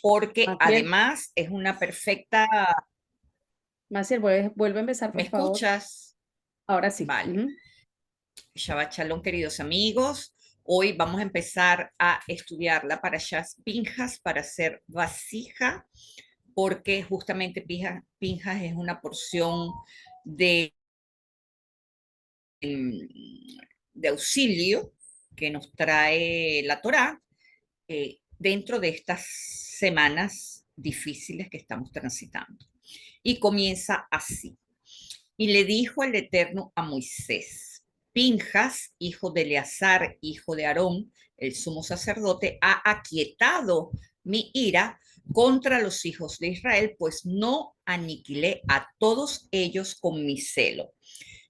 porque Maciel, además es una perfecta... Maciel, vuelve a empezar, ¿Me por favor. escuchas? Ahora sí. Vale. Ujú. Shabbat Shalom, queridos amigos. Hoy vamos a empezar a estudiar la Parashat Pinjas para hacer vasija, porque justamente Pinjas es una porción de, de auxilio que nos trae la Torá dentro de estas semanas difíciles que estamos transitando. Y comienza así. Y le dijo el Eterno a Moisés: Pinjas, hijo de Eleazar, hijo de Aarón, el sumo sacerdote, ha aquietado mi ira contra los hijos de Israel, pues no aniquilé a todos ellos con mi celo.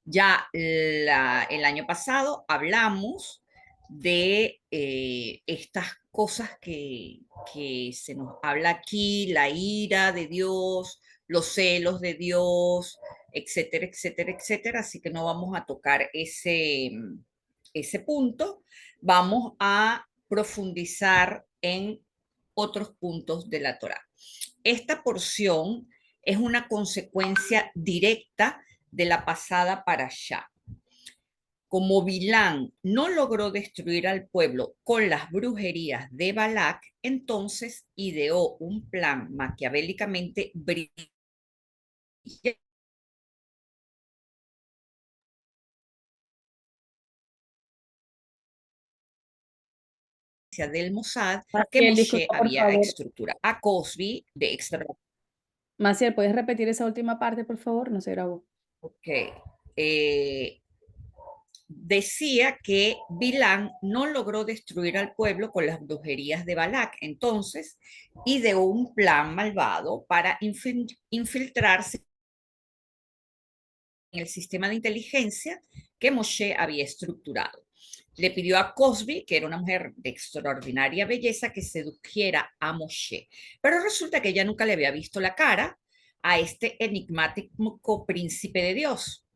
Ya el año pasado hablamos de estas cosas que se nos habla aquí, la ira de Dios, los celos de Dios, etcétera, etcétera, etcétera. Así que no vamos a tocar ese punto. Vamos a profundizar en otros puntos de la Torá. Esta porción es una consecuencia directa de la pasada parashá. Como Bilán no logró destruir al pueblo con las brujerías de Balac, entonces ideó un plan maquiavélicamente brillante del Mossad que Maciel, Moshe disculpa, por había favor. estructurado. A Cosby de extra. Maciel, ¿puedes repetir esa última parte, por favor? No se grabó. Ok. Eh, Decía que Bilán no logró destruir al pueblo con las brujerías de Balac. Entonces ideó un plan malvado para infiltrarse en el sistema de inteligencia que Moshe había estructurado. Le pidió a Cosby, que era una mujer de extraordinaria belleza, que sedujera a Moshe. Pero resulta que ella nunca le había visto la cara a este enigmático príncipe de Dios.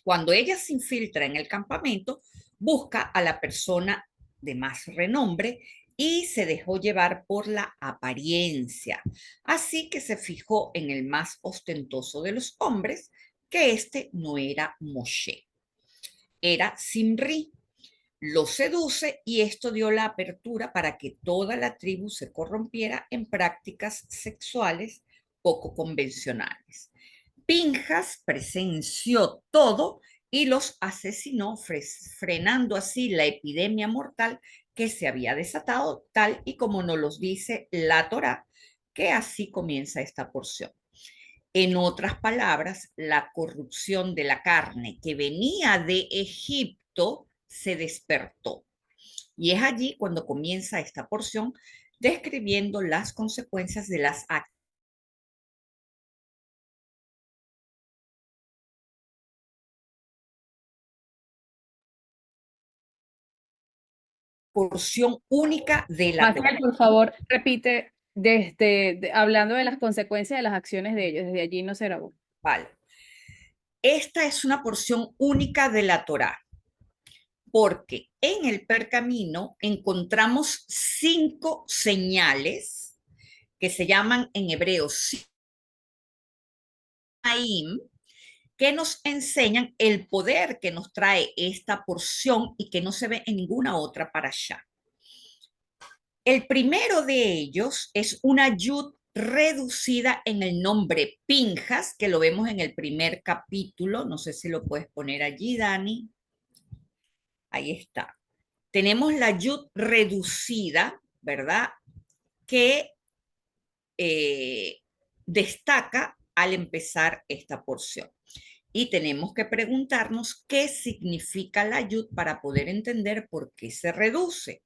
Cuando ella se infiltra en el campamento, busca a la persona de más renombre y se dejó llevar por la apariencia. Así que se fijó en el más ostentoso de los hombres, que este no era Moshe, era Simri. Lo seduce y esto dio la apertura para que toda la tribu se corrompiera en prácticas sexuales poco convencionales. Pinjas presenció todo y los asesinó, frenando así la epidemia mortal que se había desatado, tal y como nos los dice la Torá, que así comienza esta porción. En otras palabras, la corrupción de la carne que venía de Egipto se despertó. Y es allí cuando comienza esta porción describiendo las consecuencias de las acciones. Porción única de la Maciel, Torá. por favor, repite hablando de las consecuencias de las acciones de ellos. Desde allí no se grabó. Vale. Esta es una porción única de la Torá, porque en el pergamino encontramos 5 señales que se llaman en hebreo Sinaim, que nos enseñan el poder que nos trae esta porción y que no se ve en ninguna otra para allá. El primero de ellos es una yud reducida en el nombre Pinjas, que lo vemos en el primer capítulo. No sé si lo puedes poner allí, Dani. Ahí está. Tenemos la yud reducida, ¿verdad? Que eh, destaca al empezar esta porción. Y tenemos que preguntarnos qué significa la yud para poder entender por qué se reduce.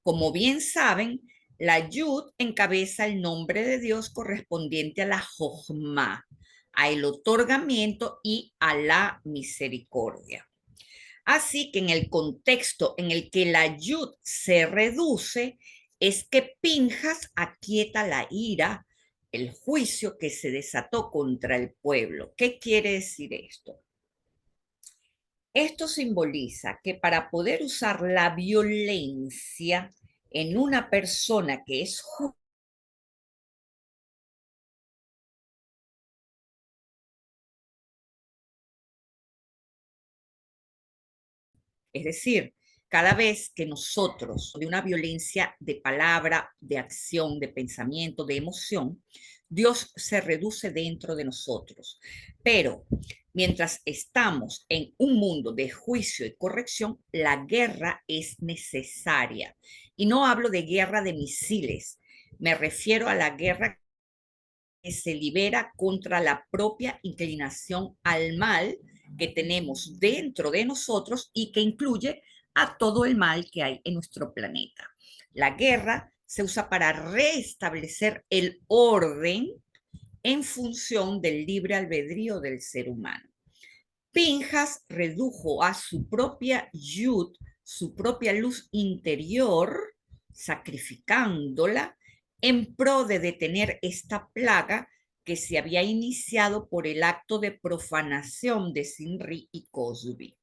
Como bien saben, la Yud encabeza el nombre de Dios correspondiente a la Jochma, a el otorgamiento y a la misericordia. Así que en el contexto en el que la Yud se reduce, es que Pinjas aquieta la ira, el juicio que se desató contra el pueblo. ¿Qué quiere decir esto? Esto simboliza que para poder usar la violencia en una persona que es justa, es decir, cada vez que nosotros, de una violencia de palabra, de acción, de pensamiento, de emoción, Dios se reduce dentro de nosotros. Pero mientras estamos en un mundo de juicio y corrección, la guerra es necesaria. Y no hablo de guerra de misiles, me refiero a la guerra que se libera contra la propia inclinación al mal que tenemos dentro de nosotros y que incluye a todo el mal que hay en nuestro planeta. La guerra se usa para restablecer el orden en función del libre albedrío del ser humano. Pinjas redujo a su propia yud, su propia luz interior, sacrificándola en pro de detener esta plaga que se había iniciado por el acto de profanación de Sinri y Cosby.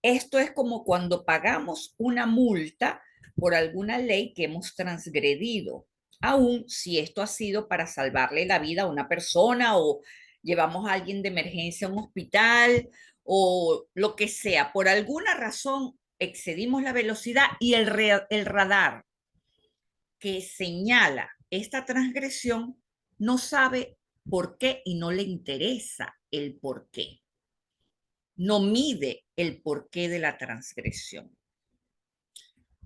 Esto es como cuando pagamos una multa por alguna ley que hemos transgredido, aun si esto ha sido para salvarle la vida a una persona o llevamos a alguien de emergencia a un hospital o lo que sea. Por alguna razón excedimos la velocidad y el radar que señala esta transgresión no sabe por qué y no le interesa el por qué. No mide el porqué de la transgresión.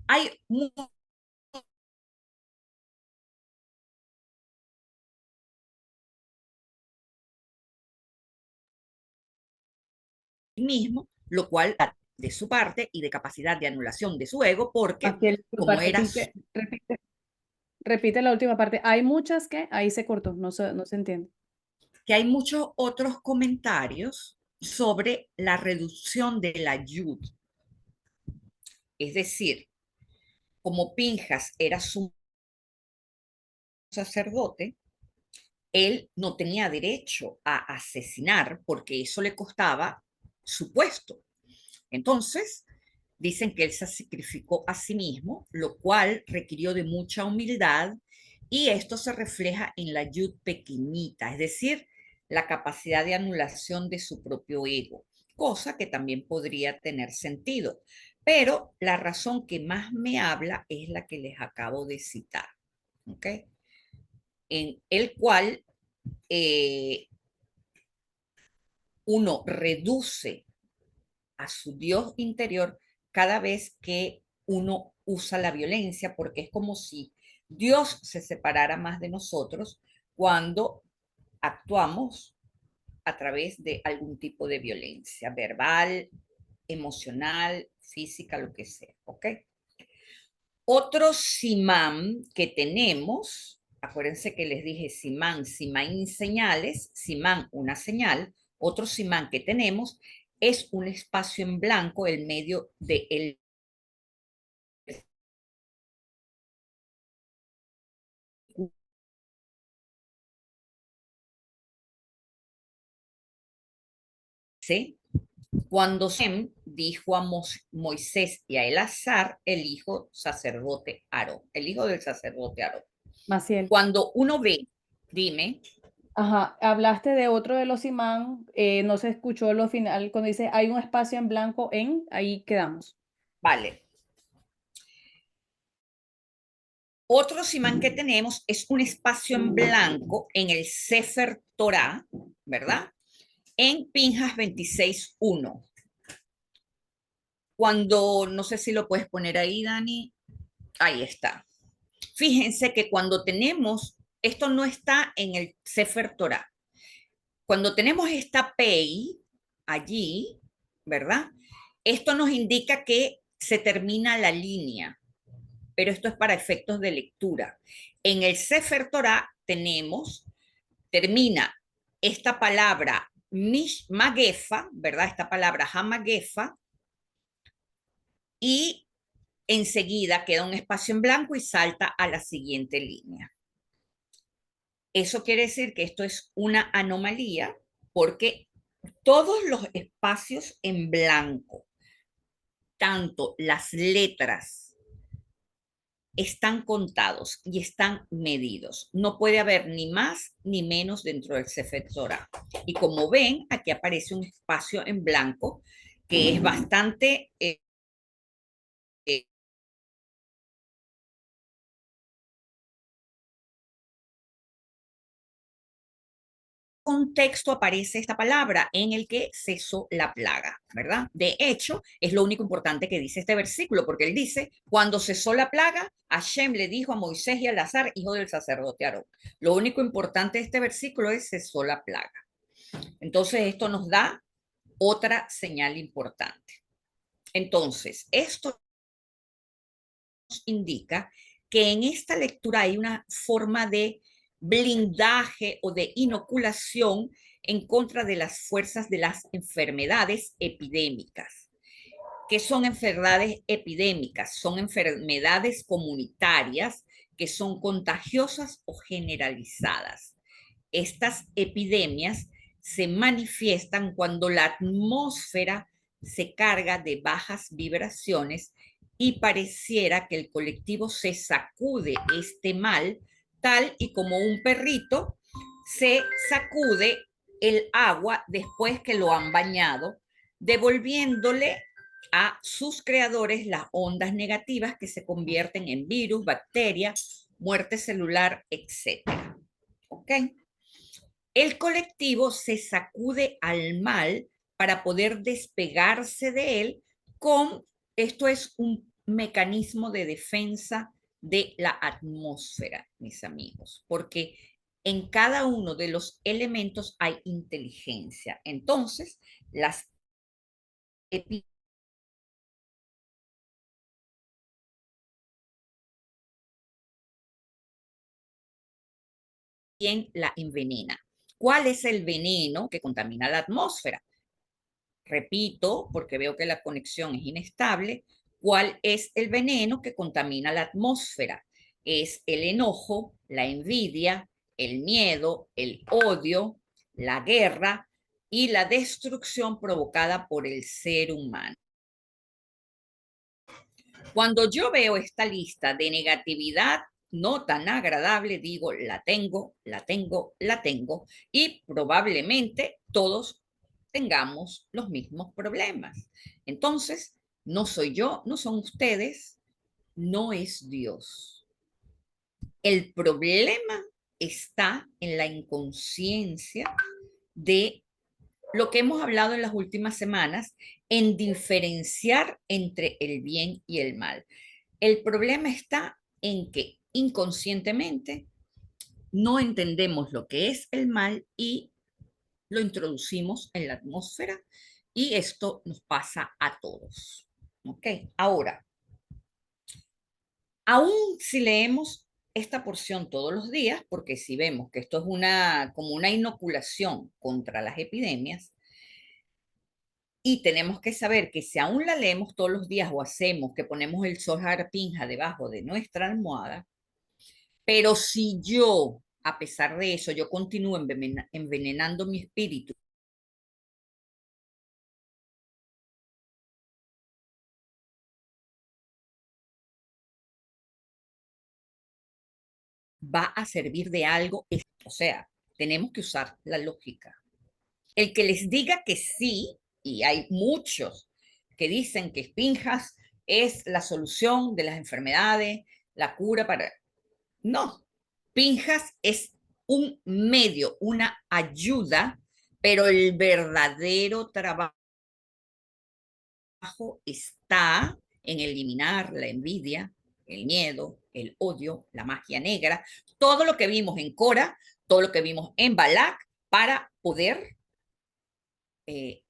Hay mismo, lo cual de su parte y de capacidad de anulación de su ego, porque Maciel, disculpa, como era repite la última parte. Hay muchas que ahí se cortó, no se entiende. que hay muchos otros comentarios sobre la reducción de la yud. Es decir, como Pinjas era su sacerdote, él no tenía derecho a asesinar porque eso le costaba su puesto. Entonces, dicen que él se sacrificó a sí mismo, lo cual requirió de mucha humildad y esto se refleja en la yud pequeñita, es decir, la capacidad de anulación de su propio ego, cosa que también podría tener sentido. Pero la razón que más me habla es la que les acabo de citar, ¿ok? En el cual uno reduce a su Dios interior cada vez que uno usa la violencia, porque es como si Dios se separara más de nosotros cuando actuamos a través de algún tipo de violencia, verbal, emocional, física, lo que sea, ¿ok? Otro simán que tenemos, acuérdense que les dije simán, simán señales, simán una señal, otro simán que tenemos es un espacio en blanco en medio de el ¿sí? Cuando Sem dijo a Moisés y a Elazar, el hijo sacerdote Aarón, el hijo del sacerdote Aarón. Maciel. Cuando uno ve, dime, Ajá, hablaste de otro de los imán, no se escuchó lo final cuando dice hay un espacio en blanco en, ahí quedamos. vale, otro simán que tenemos es un espacio en blanco en el Sefer Torah, ¿verdad? En Pinjas 26.1. Cuando, no sé si lo puedes poner ahí, Dani, ahí está. Fíjense que cuando tenemos, esto no está en el Sefer Torah, cuando tenemos esta PEI allí, ¿verdad? Esto nos indica que se termina la línea, pero esto es para efectos de lectura. En el Sefer Torah tenemos, termina esta palabra Magefa, ¿verdad? Esta palabra Hamagefa, y enseguida queda un espacio en blanco y salta a la siguiente línea. Eso quiere decir que esto es una anomalía porque Todos los espacios en blanco, tanto las letras, están contados y están medidos. No puede haber ni más ni menos dentro del Sefer Torah. Y como ven, aquí aparece un espacio en blanco que es bastante eh, contexto aparece esta palabra en el que cesó la plaga, ¿verdad? De hecho, es lo único importante que dice este versículo, porque él dice, cuando cesó la plaga, Hashem le dijo a Moisés y a Elazar, hijo del sacerdote Aarón. Lo único importante de este versículo es cesó la plaga. Entonces, esto nos da otra señal importante. Entonces, esto nos indica que en esta lectura hay una forma de blindaje o de inoculación en contra de las fuerzas de las enfermedades epidémicas. ¿Qué son enfermedades epidémicas? Son enfermedades comunitarias que son contagiosas o generalizadas. Estas epidemias se manifiestan cuando la atmósfera se carga de bajas vibraciones y pareciera que el colectivo se sacude este mal, tal y como un perrito se sacude el agua después que lo han bañado, devolviéndole a sus creadores las ondas negativas que se convierten en virus, bacterias, muerte celular, etcétera. ¿Ok? El colectivo se sacude al mal para poder despegarse de él con, esto es un mecanismo de defensa de la atmósfera, mis amigos, porque en cada uno de los elementos hay inteligencia. Entonces, las epidemias la envenena. ¿Cuál es el veneno que contamina la atmósfera? Repito, porque veo que la conexión es inestable, ¿cuál es el veneno que contamina la atmósfera? Es el enojo, la envidia, el miedo, el odio, la guerra y la destrucción provocada por el ser humano. Cuando yo veo esta lista de negatividad no tan agradable, digo, la tengo, la tengo, la tengo, y probablemente todos tengamos los mismos problemas. Entonces, no soy yo, no son ustedes, no es Dios. El problema está en la inconsciencia de lo que hemos hablado en las últimas semanas, en diferenciar entre el bien y el mal. El problema está en que inconscientemente no entendemos lo que es el mal y lo introducimos en la atmósfera y esto nos pasa a todos. ¿Ok? Ahora, aún si leemos esta porción todos los días, porque si vemos que esto es como una inoculación contra las epidemias, y tenemos que saber que si aún la leemos todos los días o hacemos que ponemos el Zohar Pinja debajo de nuestra almohada, pero si yo, a pesar de eso, yo continúo envenenando mi espíritu, va a servir de algo. O sea, tenemos que usar la lógica. El que les diga que sí, y hay muchos que dicen que Pinjas es la solución de las enfermedades, la cura para... No, Pinjas es un medio, una ayuda, pero el verdadero trabajo está en eliminar la envidia, el miedo, el odio, la magia negra, todo lo que vimos en Cora, todo lo que vimos en Balak, para poder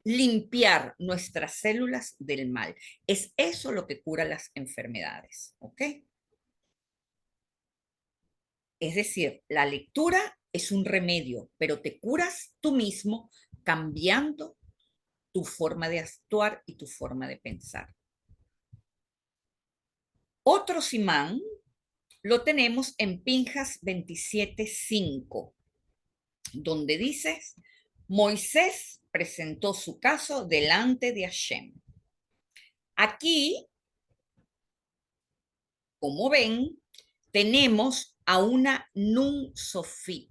limpiar nuestras células del mal. Es eso lo que cura las enfermedades, ¿ok? Es decir, la lectura es un remedio, pero te curas tú mismo cambiando tu forma de actuar y tu forma de pensar. Otro simán lo tenemos en Pinjas 27:5, donde dices, Moisés presentó su caso delante de Hashem. Aquí, como ven, tenemos a una Nun Sofit.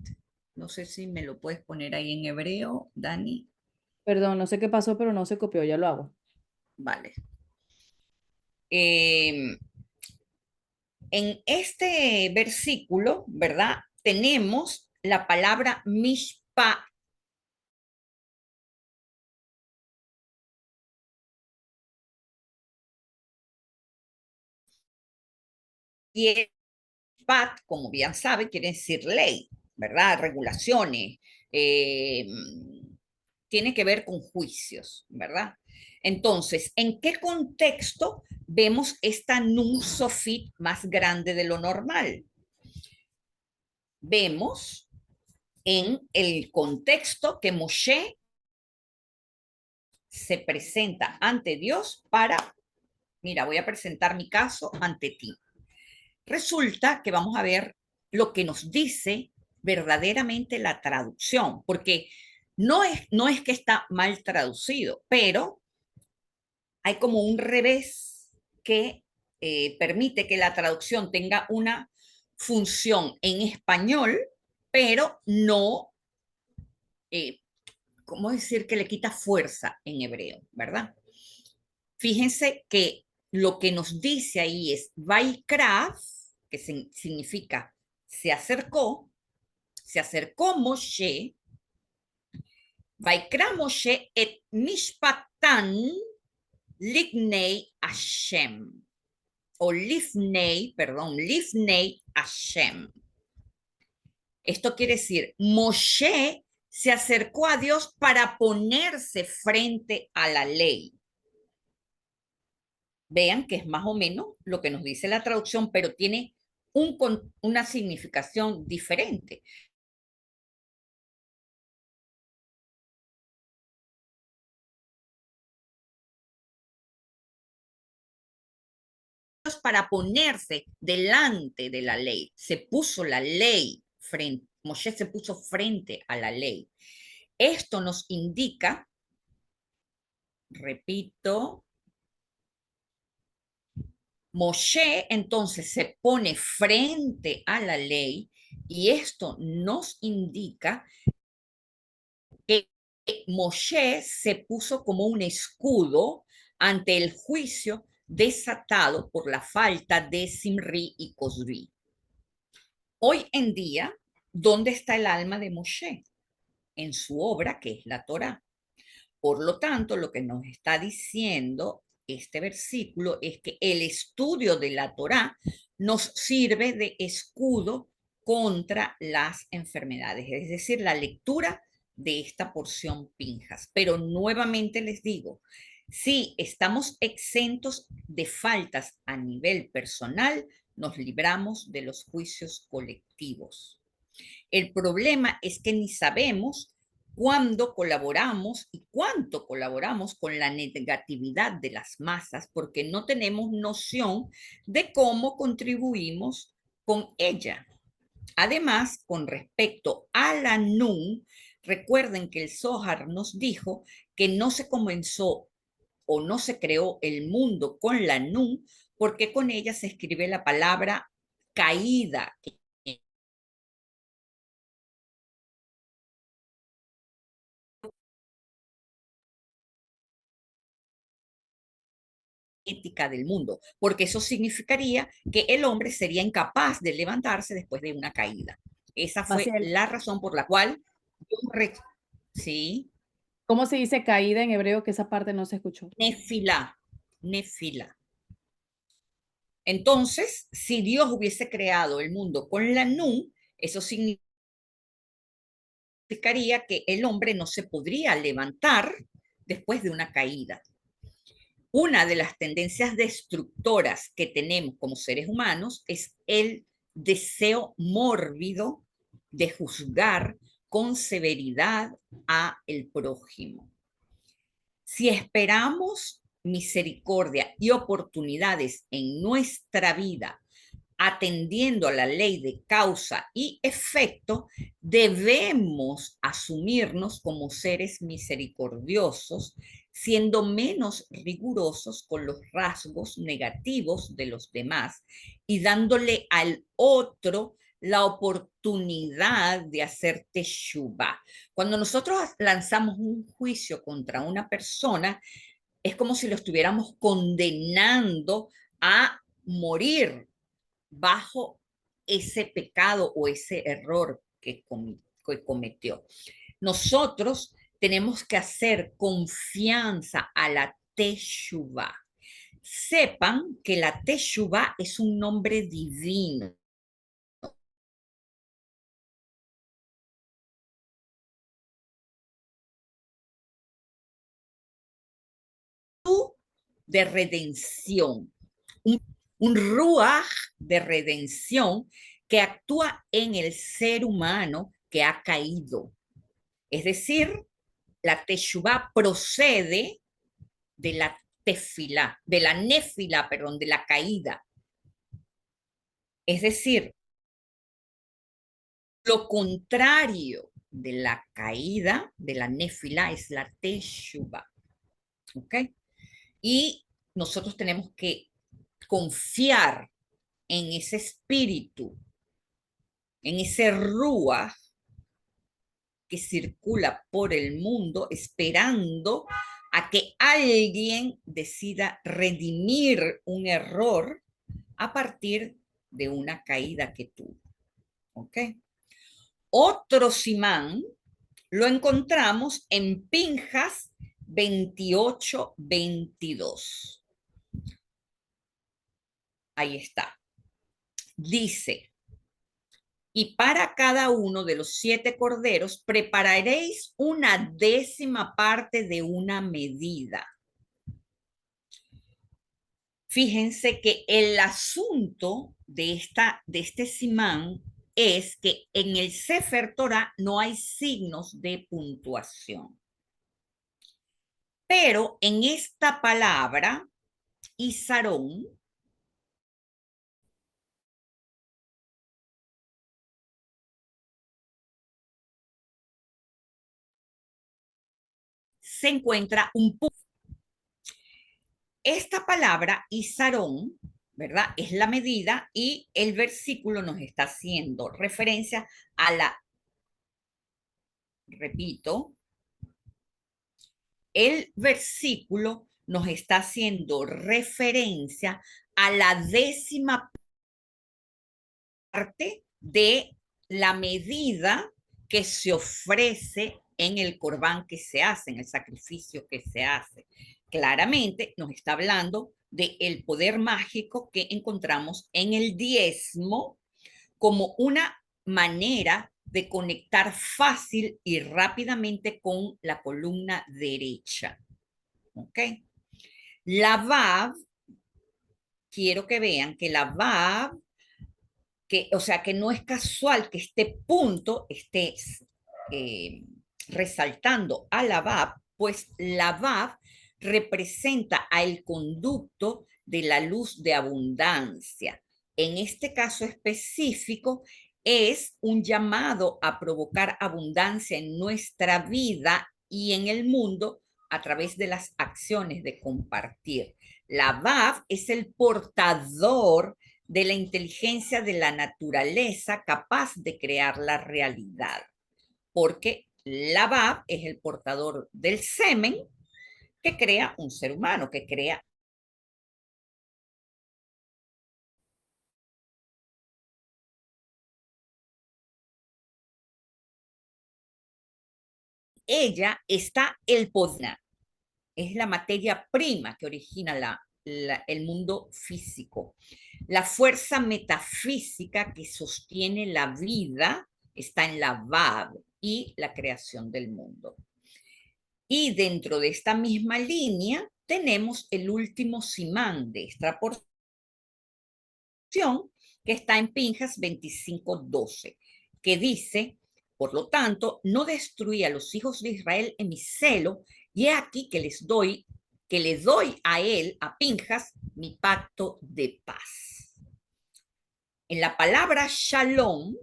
No sé si me lo puedes poner ahí en hebreo, Dani. Perdón, no sé qué pasó, pero no se copió, ya lo hago. Vale. En este versículo, ¿verdad? Tenemos la palabra mishpat. Y mishpat, como bien sabe, quiere decir ley, ¿verdad? Regulaciones. Eh, tiene que ver con juicios, ¿verdad? Entonces, ¿en qué contexto vemos esta nun sofit más grande de lo normal? Vemos en el contexto que Moshe se presenta ante Dios para, mira, voy a presentar mi caso ante ti. Resulta que vamos a ver lo que nos dice verdaderamente la traducción, porque no es que está mal traducido, pero hay como un revés que permite que la traducción tenga una función en español, pero no, eh, ¿cómo decir? Que le quita fuerza en hebreo, ¿verdad? Fíjense que lo que nos dice ahí es Vaikrav, que significa se acercó Moshe, Vaikra Moshe et Mishpatan Lignei Hashem, o Lifnei, perdón, Lifnei Hashem. Esto quiere decir, Moshe se acercó a Dios para ponerse frente a la ley. Vean que es más o menos lo que nos dice la traducción, pero tiene una significación diferente. Para ponerse delante de la ley, se puso la ley frente, Moshe se puso frente a la ley. Esto nos indica, repito, Moshe entonces se pone frente a la ley y esto nos indica que Moshe se puso como un escudo ante el juicio desatado por la falta de Simri y Cosbi. Hoy en día, ¿dónde está el alma de Moshe? En su obra, que es la Torá. Por lo tanto, lo que nos está diciendo este versículo es que el estudio de la Torá nos sirve de escudo contra las enfermedades, es decir, la lectura de esta porción Pinjas. Pero nuevamente les digo, si estamos exentos de faltas a nivel personal, nos libramos de los juicios colectivos. El problema es que ni sabemos cuándo colaboramos y cuánto colaboramos con la negatividad de las masas porque no tenemos noción de cómo contribuimos con ella. Además, con respecto a la NUN, recuerden que el Zohar nos dijo que no se comenzó o no se creó el mundo con la NUN porque con ella se escribe la palabra caída. Ética del mundo, porque eso significaría que el hombre sería incapaz de levantarse después de una caída. Esa fue Maciel, la razón por la cual yo sí, ¿cómo se dice caída en hebreo? Que esa parte no se escuchó. nefila, nefila. Entonces, si Dios hubiese creado el mundo con la nun, eso significaría que el hombre no se podría levantar después de una caída. Una de las tendencias destructoras que tenemos como seres humanos es el deseo mórbido de juzgar con severidad a el prójimo. Si esperamos misericordia y oportunidades en nuestra vida atendiendo a la ley de causa y efecto, debemos asumirnos como seres misericordiosos, siendo menos rigurosos con los rasgos negativos de los demás y dándole al otro la oportunidad de hacer teshuvá. Cuando nosotros lanzamos un juicio contra una persona, es como si lo estuviéramos condenando a morir bajo ese pecado o ese error que cometió. Nosotros tenemos que hacer confianza a la Teshuvah. Sepan que la Teshuvah es un nombre divino de redención, un ruaj de redención que actúa en el ser humano que ha caído. Es decir, la Teshuvah procede de la tefilá, de la nefilá, perdón, de la caída. Es decir, lo contrario de la caída, de la nefilá, es la teshuvah. ¿Ok? Y nosotros tenemos que confiar en ese espíritu, en ese rúa que circula por el mundo esperando a que alguien decida redimir un error a partir de una caída que tuvo. ¿Ok? Otro simán lo encontramos en Pinjas 28-22. Ahí está. Dice, y para cada uno de los 7 corderos prepararéis una décima parte de una medida. Fíjense que el asunto de este simán es que en el Sefer Torah no hay signos de puntuación. Pero en esta palabra, Isarón, se encuentra un punto. Esta palabra, Isarón, ¿verdad? Es la medida y el versículo nos está haciendo referencia a la, repito, el versículo nos está haciendo referencia a la décima parte de la medida que se ofrece en el corbán que se hace, en el sacrificio que se hace. Claramente nos está hablando del poder mágico que encontramos en el diezmo como una manera de conectar fácil y rápidamente con la columna derecha. ¿Ok? La Vav, quiero que vean que la Vav, o sea, que no es casual que este punto esté eh, resaltando a la Vav, pues la Vav representa al conducto de la luz de abundancia. En este caso específico, es un llamado a provocar abundancia en nuestra vida y en el mundo a través de las acciones de compartir. La Vav es el portador de la inteligencia de la naturaleza capaz de crear la realidad, porque la Vav es el portador del semen que crea un ser humano, que crea. Ella está el poder, es la materia prima que origina el mundo físico. La fuerza metafísica que sostiene la vida está en la Vav y la creación del mundo. Y dentro de esta misma línea tenemos el último simán de esta porción que está en Pinjas 25:12, que dice, por lo tanto, no destruí a los hijos de Israel en mi celo, y he aquí que le doy a él, a Pinjas, mi pacto de paz. En la palabra shalom,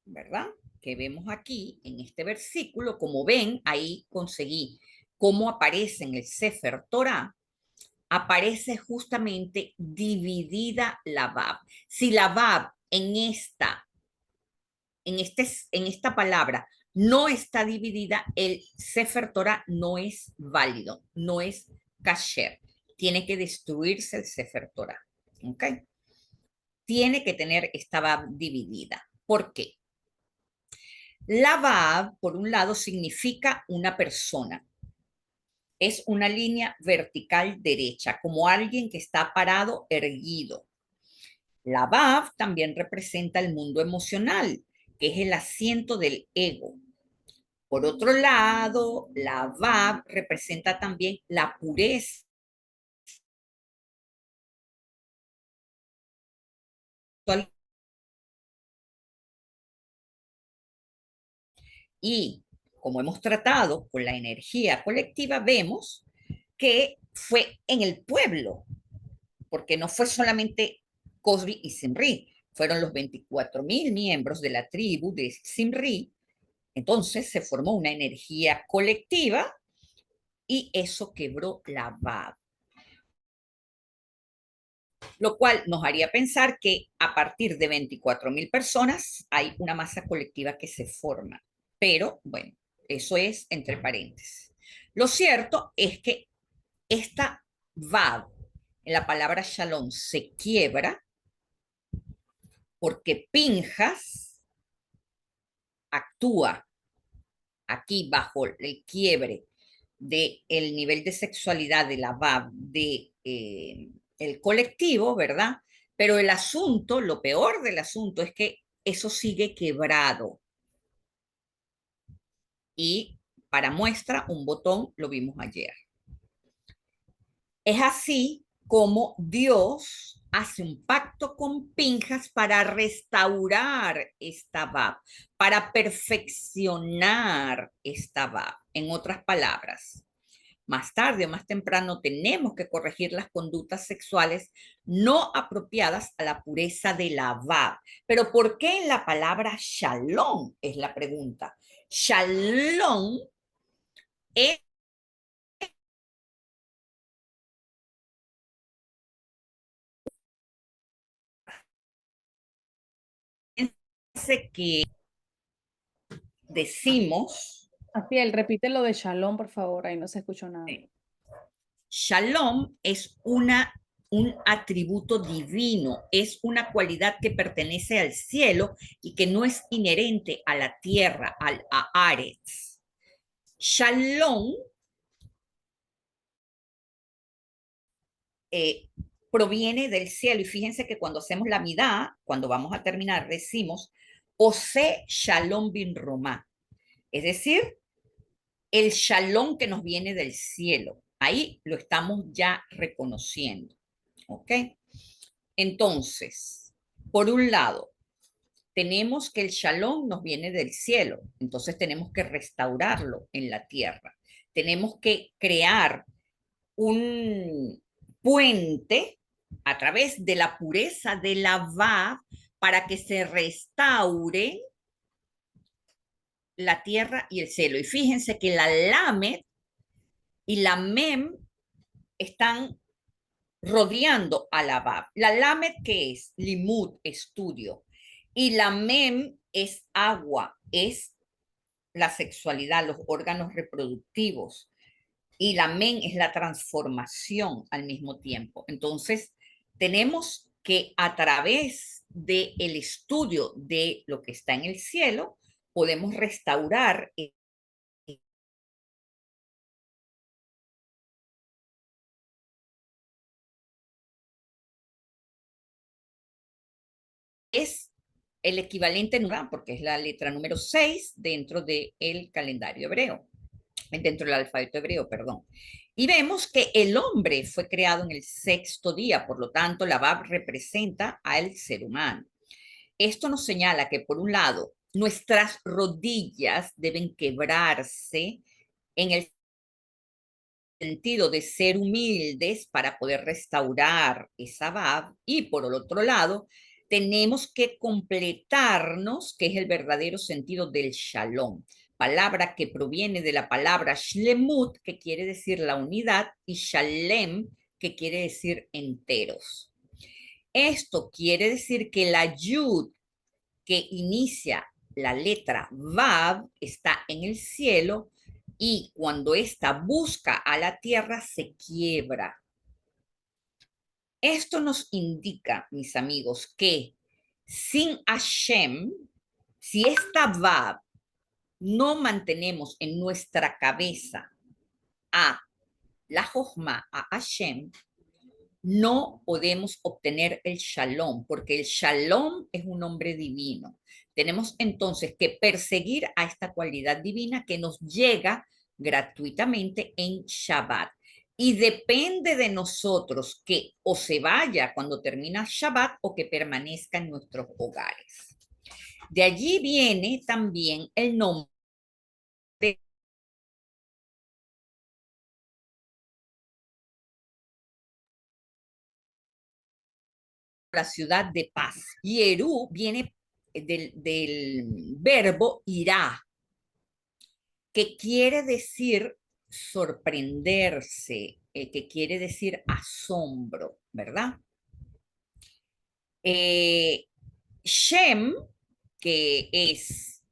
¿verdad? Que vemos aquí en este versículo, como ven, ahí conseguí cómo aparece en el Sefer Torah, aparece justamente dividida la Vav. Si la Vav en esta palabra no está dividida, el Sefer Torah no es válido, no es kasher. Tiene que destruirse el Sefer Torah. ¿Ok? Tiene que tener esta Vav dividida. ¿Por qué? La Vav, por un lado, significa una persona. Es una línea vertical derecha, como alguien que está parado, erguido. La Vav también representa el mundo emocional, que es el asiento del ego. Por otro lado, la Vav representa también la pureza y como hemos tratado con la energía colectiva, vemos que fue en el pueblo, porque no fue solamente Cosby y Simri, fueron los 24,000 miembros de la tribu de Simri. Entonces se formó una energía colectiva y eso quebró la Vav, lo cual nos haría pensar que a partir de 24,000 personas hay una masa colectiva que se forma. Pero bueno, eso es entre paréntesis. Lo cierto es que esta Vav en la palabra Shalom se quiebra porque Pinjas actúa aquí bajo el quiebre del nivel de sexualidad de la VAB de el colectivo, ¿verdad? Pero el asunto, lo peor del asunto es que eso sigue quebrado. Y para muestra, un botón, lo vimos ayer. Es así como Dios hace un pacto con Pinjas para restaurar esta VAB, para perfeccionar esta VAB. En otras palabras, más tarde o más temprano tenemos que corregir las conductas sexuales no apropiadas a la pureza de la VAB. Pero ¿por qué en la palabra shalom? Es la pregunta. Shalom es que decimos, Afiel, repite lo de Shalom, por favor, ahí no se escuchó nada. Shalom es un atributo divino, es una cualidad que pertenece al cielo y que no es inherente a la tierra, al Haaretz. Shalom eh, proviene del cielo y fíjense que cuando hacemos la midá, cuando vamos a terminar, decimos, Ose Shalom bin Romá, es decir, el shalom que nos viene del cielo. Ahí lo estamos ya reconociendo. ¿Ok? Entonces, por un lado, tenemos que el shalom nos viene del cielo, entonces tenemos que restaurarlo en la tierra. Tenemos que crear un puente a través de la pureza de la va para que se restaure la tierra y el cielo. Y fíjense que la lamed y la mem están rodeando a la Bab. La Lamed, ¿qué es? Limud, estudio. Y la Mem es agua, es la sexualidad, los órganos reproductivos. Y la Men es la transformación al mismo tiempo. Entonces, tenemos que a través del estudio de lo que está en el cielo, podemos restaurar es el equivalente, porque es la letra número 6 dentro del calendario hebreo, dentro del alfabeto hebreo, perdón. Y vemos que el hombre fue creado en el sexto día, por lo tanto, la Bab representa al ser humano. Esto nos señala que, por un lado, nuestras rodillas deben quebrarse en el sentido de ser humildes para poder restaurar esa Bab, y por el otro lado, tenemos que completarnos, que es el verdadero sentido del shalom, palabra que proviene de la palabra shlemut, que quiere decir la unidad, y shalem, que quiere decir enteros. Esto quiere decir que la yud que inicia la letra vav está en el cielo y cuando ésta busca a la tierra se quiebra. Esto nos indica, mis amigos, que sin Hashem, si esta vav no mantenemos en nuestra cabeza a la Jochma, a Hashem, no podemos obtener el shalom, porque el shalom es un nombre divino. Tenemos entonces que perseguir a esta cualidad divina que nos llega gratuitamente en Shabbat. Y depende de nosotros que o se vaya cuando termina Shabbat o que permanezca en nuestros hogares. De allí viene también el nombre de la ciudad de paz. Yerú viene del verbo irá, que quiere decir sorprenderse, que quiere decir asombro, ¿verdad? Shem, que es,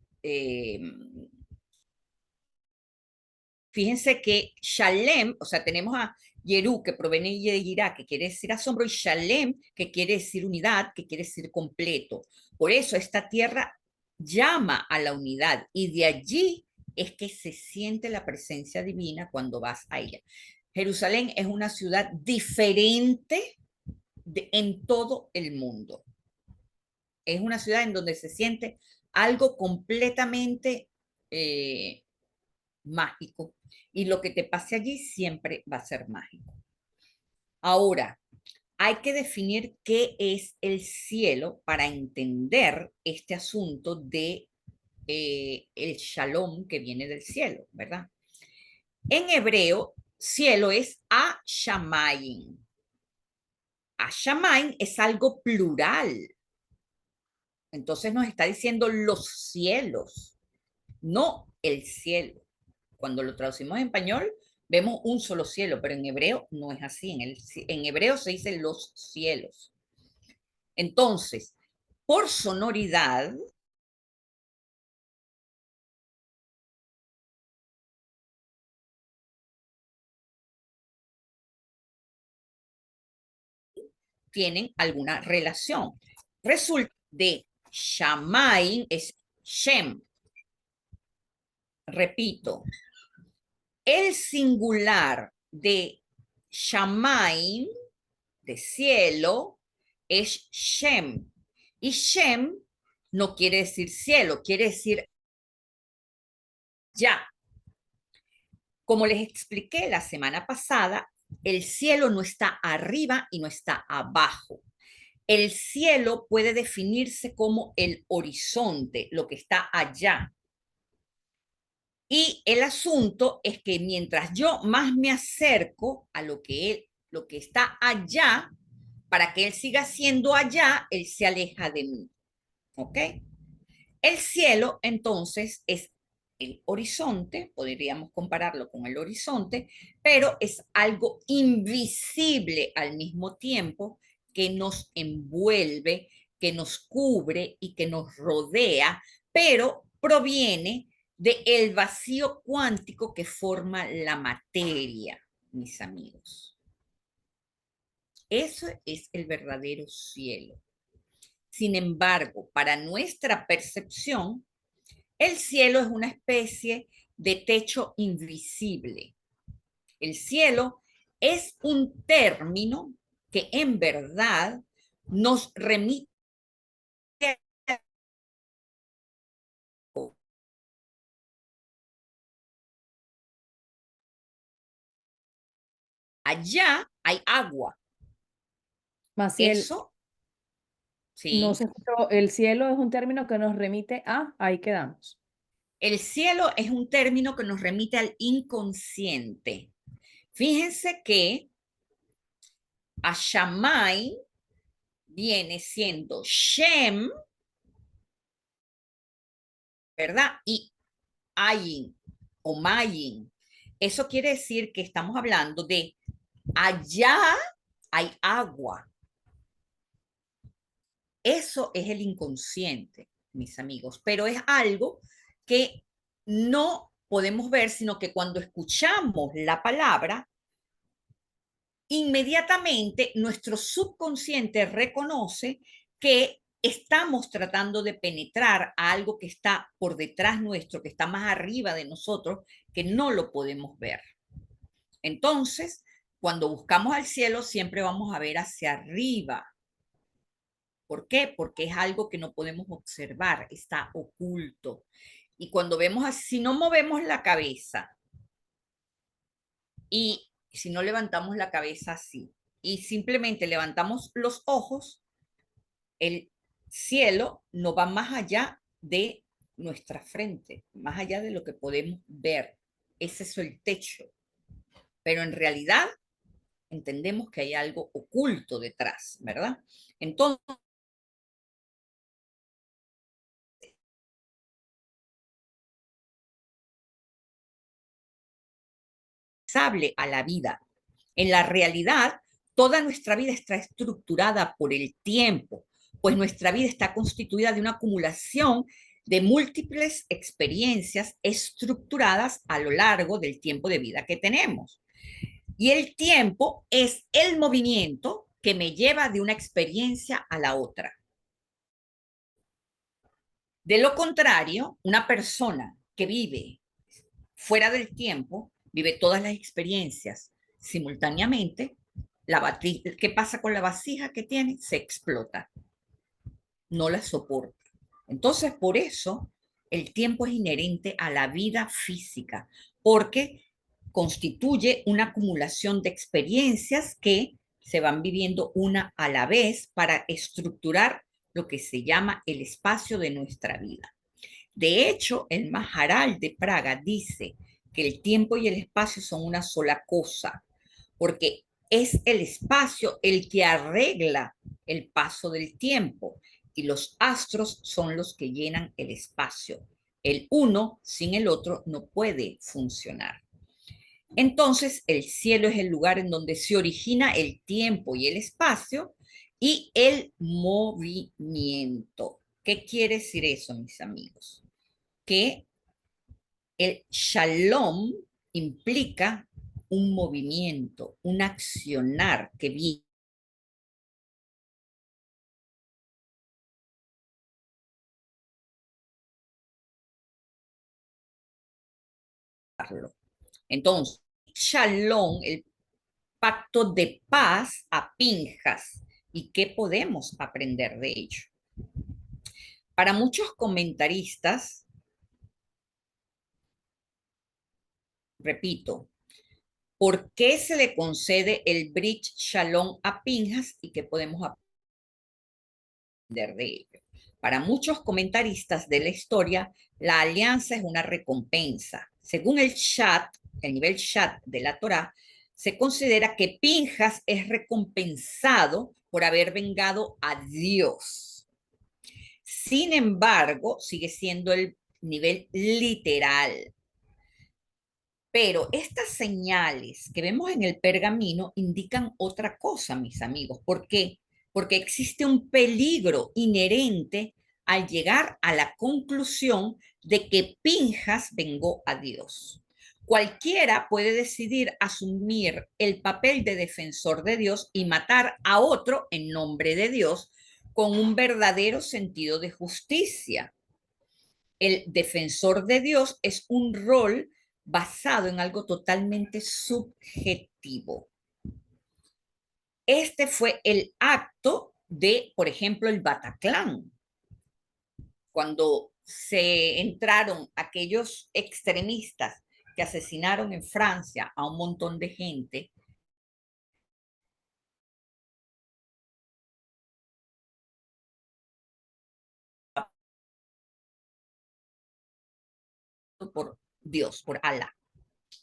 fíjense que Shalem, o sea, tenemos a Yerú, que proviene de Yirá, que quiere decir asombro, y Shalem, que quiere decir unidad, que quiere decir completo. Por eso esta tierra llama a la unidad y de allí es que se siente la presencia divina cuando vas a ella. Jerusalén es una ciudad diferente en todo el mundo. Es una ciudad en donde se siente algo completamente mágico. Y lo que te pase allí siempre va a ser mágico. Ahora, hay que definir qué es el cielo para entender este asunto de el shalom que viene del cielo, ¿verdad? En hebreo, cielo es Hashamayim. Hashamayim es algo plural. Entonces nos está diciendo los cielos, no el cielo. Cuando lo traducimos en español, vemos un solo cielo, pero en hebreo no es así. En hebreo se dice los cielos. Entonces, por sonoridad, tienen alguna relación. Resulta de Shammai es Shem. Repito, el singular de Shammai, de cielo, es Shem. Y Shem no quiere decir cielo, quiere decir ya. Como les expliqué la semana pasada, el cielo no está arriba y no está abajo. El cielo puede definirse como el horizonte, lo que está allá. Y el asunto es que mientras yo más me acerco a lo que está allá, para que él siga siendo allá, él se aleja de mí. ¿Ok? El cielo, entonces, es el horizonte, podríamos compararlo con el horizonte, pero es algo invisible al mismo tiempo que nos envuelve, que nos cubre y que nos rodea, pero proviene del vacío cuántico que forma la materia, mis amigos. Eso es el verdadero cielo. Sin embargo, para nuestra percepción, el cielo es una especie de techo invisible. El cielo es un término que en verdad nos remite a allá hay agua. Maciel, Eso, no sí. se escuchó. El cielo es un término que nos remite a, ahí quedamos. El cielo es un término que nos remite al inconsciente. Fíjense que a Shammai viene siendo Shem, ¿verdad? Y Ayin o Mayin. Eso quiere decir que estamos hablando de allá hay agua. Eso es el inconsciente, mis amigos, pero es algo que no podemos ver, sino que cuando escuchamos la palabra, inmediatamente nuestro subconsciente reconoce que estamos tratando de penetrar a algo que está por detrás nuestro, que está más arriba de nosotros, que no lo podemos ver. Entonces, cuando buscamos al cielo, siempre vamos a ver hacia arriba. ¿Por qué? Porque es algo que no podemos observar, está oculto. Y cuando vemos así, si no movemos la cabeza y si no levantamos la cabeza así y simplemente levantamos los ojos, el cielo no va más allá de nuestra frente, más allá de lo que podemos ver. Ese es el techo. Pero en realidad entendemos que hay algo oculto detrás, ¿verdad? Entonces, a la vida. En la realidad, toda nuestra vida está estructurada por el tiempo, pues nuestra vida está constituida de una acumulación de múltiples experiencias estructuradas a lo largo del tiempo de vida que tenemos. Y el tiempo es el movimiento que me lleva de una experiencia a la otra. De lo contrario, una persona que vive fuera del tiempo, vive todas las experiencias simultáneamente. ¿Qué pasa con la vasija que tiene? Se explota, no la soporta. Entonces, por eso el tiempo es inherente a la vida física, porque constituye una acumulación de experiencias que se van viviendo una a la vez para estructurar lo que se llama el espacio de nuestra vida. De hecho, el Maharal de Praga dice que el tiempo y el espacio son una sola cosa, porque es el espacio el que arregla el paso del tiempo y los astros son los que llenan el espacio. El uno sin el otro no puede funcionar. Entonces, el cielo es el lugar en donde se origina el tiempo y el espacio y el movimiento. ¿Qué quiere decir eso, mis amigos? Que el shalom implica un movimiento, un accionar que viene. Entonces, shalom, el pacto de paz a Pinjas. ¿Y qué podemos aprender de ello? Para muchos comentaristas, repito, ¿por qué se le concede el Brit Shalom a Pinjas y qué podemos aprender de ello? Para muchos comentaristas de la historia, la alianza es una recompensa. Según el nivel Shat de la Torá, se considera que Pinjas es recompensado por haber vengado a Dios. Sin embargo, sigue siendo el nivel literal. Pero estas señales que vemos en el pergamino indican otra cosa, mis amigos. ¿Por qué? Porque existe un peligro inherente al llegar a la conclusión de que Pinjas vengó a Dios. Cualquiera puede decidir asumir el papel de defensor de Dios y matar a otro en nombre de Dios con un verdadero sentido de justicia. El defensor de Dios es un rol basado en algo totalmente subjetivo. Este fue el acto de, por ejemplo, el Bataclan, cuando se entraron aquellos extremistas que asesinaron en Francia a un montón de gente. Por Dios, por Alá.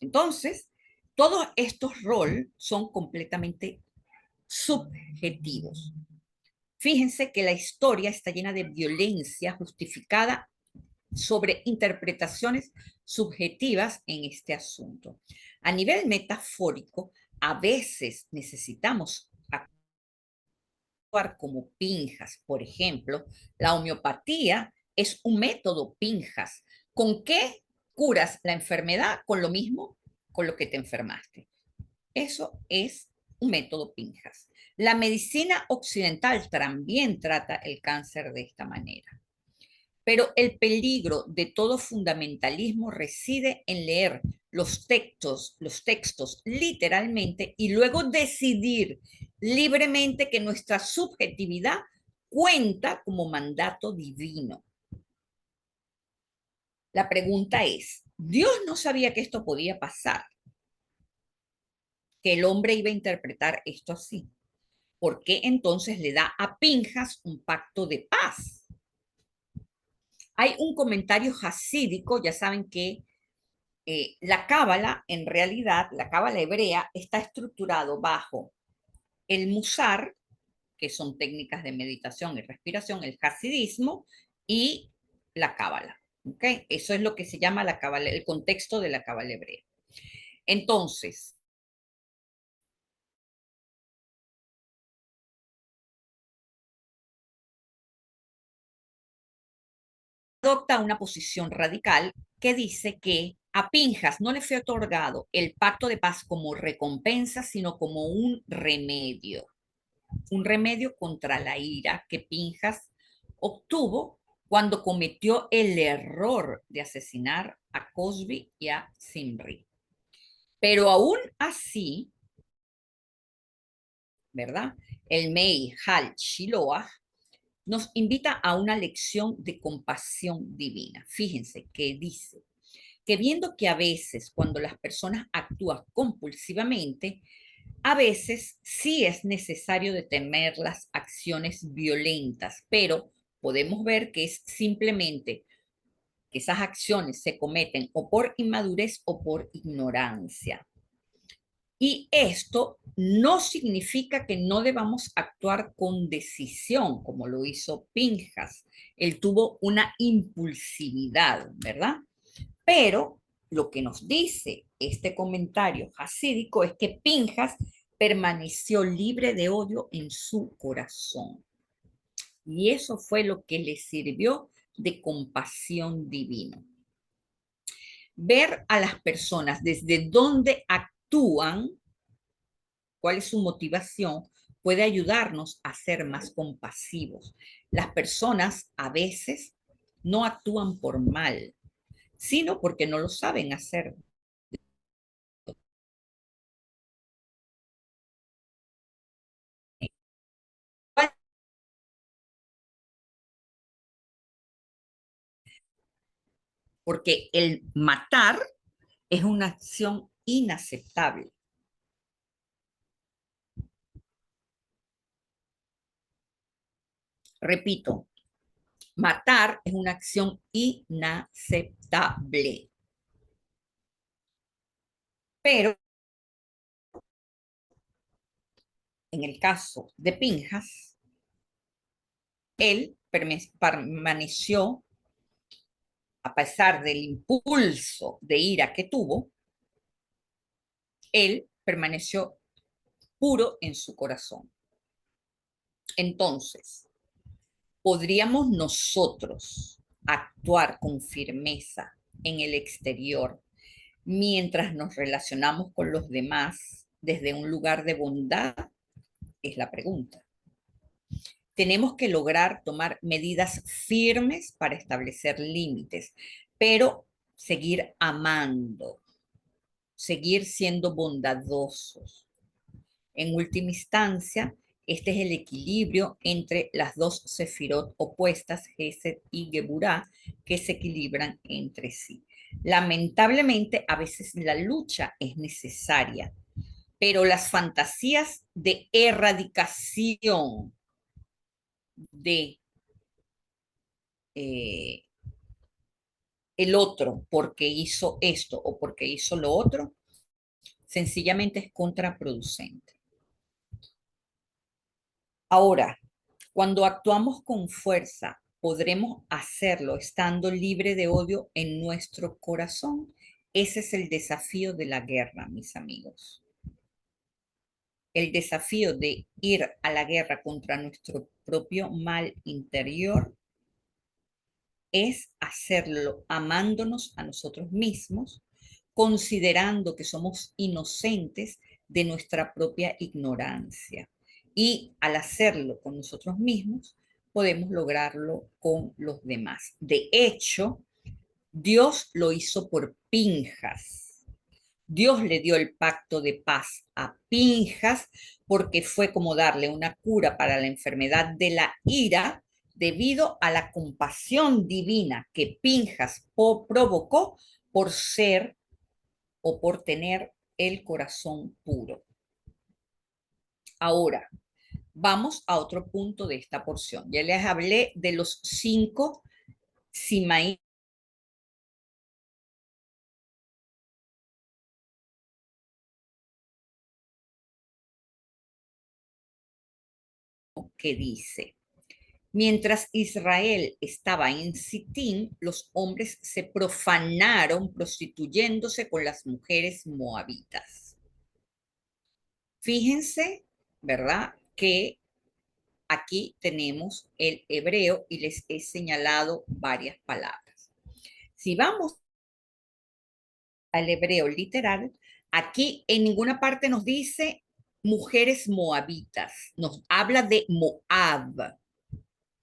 Entonces, todos estos roles son completamente subjetivos. Fíjense que la historia está llena de violencia justificada sobre interpretaciones subjetivas en este asunto. A nivel metafórico, a veces necesitamos actuar como Pinjas. Por ejemplo, la homeopatía es un método Pinjas. ¿Con qué curas la enfermedad? Con lo mismo con lo que te enfermaste. Eso es un método Pinjas. La medicina occidental también trata el cáncer de esta manera. Pero el peligro de todo fundamentalismo reside en leer los textos literalmente y luego decidir libremente que nuestra subjetividad cuenta como mandato divino. La pregunta es, ¿Dios no sabía que esto podía pasar? ¿Que el hombre iba a interpretar esto así? ¿Por qué entonces le da a Pinjas un pacto de paz? Hay un comentario hasídico, ya saben que la cábala, en realidad, la cábala hebrea está estructurado bajo el musar, que son técnicas de meditación y respiración, el hasidismo y la cábala. ¿Okay? Eso es lo que se llama la cábala, el contexto de la cábala hebrea. Entonces, adopta una posición radical que dice que a Pinjas no le fue otorgado el pacto de paz como recompensa, sino como un remedio contra la ira que Pinjas obtuvo cuando cometió el error de asesinar a Cosby y a Zimri. Pero aún así, ¿verdad? El Mei Hal Shiloah nos invita a una lección de compasión divina. Fíjense que dice que viendo que a veces cuando las personas actúan compulsivamente, a veces sí es necesario detener las acciones violentas, pero podemos ver que es simplemente que esas acciones se cometen o por inmadurez o por ignorancia. Y esto no significa que no debamos actuar con decisión, como lo hizo Pinjas. Él tuvo una impulsividad, ¿verdad? Pero lo que nos dice este comentario hasídico es que Pinjas permaneció libre de odio en su corazón. Y eso fue lo que le sirvió de compasión divina. Ver a las personas desde dónde actúan, cuál es su motivación, puede ayudarnos a ser más compasivos. Las personas a veces no actúan por mal, sino porque no lo saben hacer. Porque el matar es una acción inaceptable. Repito, matar es una acción inaceptable. Pero en el caso de Pinjas, él permaneció, a pesar del impulso de ira que tuvo, él permaneció puro en su corazón. Entonces, ¿podríamos nosotros actuar con firmeza en el exterior mientras nos relacionamos con los demás desde un lugar de bondad? Es la pregunta. Tenemos que lograr tomar medidas firmes para establecer límites, pero seguir amando, seguir siendo bondadosos. En última instancia, este es el equilibrio entre las dos sefirot opuestas, Gesed y Geburah, que se equilibran entre sí. Lamentablemente, a veces la lucha es necesaria, pero las fantasías de erradicación de eh, el otro porque hizo esto o porque hizo lo otro, sencillamente es contraproducente. Ahora, Cuando actuamos con fuerza, ¿podremos hacerlo estando libre de odio en nuestro corazón? Ese es el desafío de la guerra, mis amigos. El desafío de ir a la guerra contra nuestro propio mal interior es hacerlo amándonos a nosotros mismos, considerando que somos inocentes de nuestra propia ignorancia. Y al hacerlo con nosotros mismos, podemos lograrlo con los demás. De hecho, Dios lo hizo por Pinjas. Dios le dio el pacto de paz a Pinjas porque fue como darle una cura para la enfermedad de la ira debido a la compasión divina que Pinjas provocó por ser o por tener el corazón puro. Ahora, vamos a otro punto de esta porción. Ya les hablé de los 5 simaí que dice: mientras Israel estaba en Sitín, los hombres se profanaron prostituyéndose con las mujeres moabitas. Fíjense, ¿verdad? Que aquí tenemos el hebreo y les he señalado varias palabras. Si vamos al hebreo literal, aquí en ninguna parte nos dice mujeres moabitas, nos habla de Moab,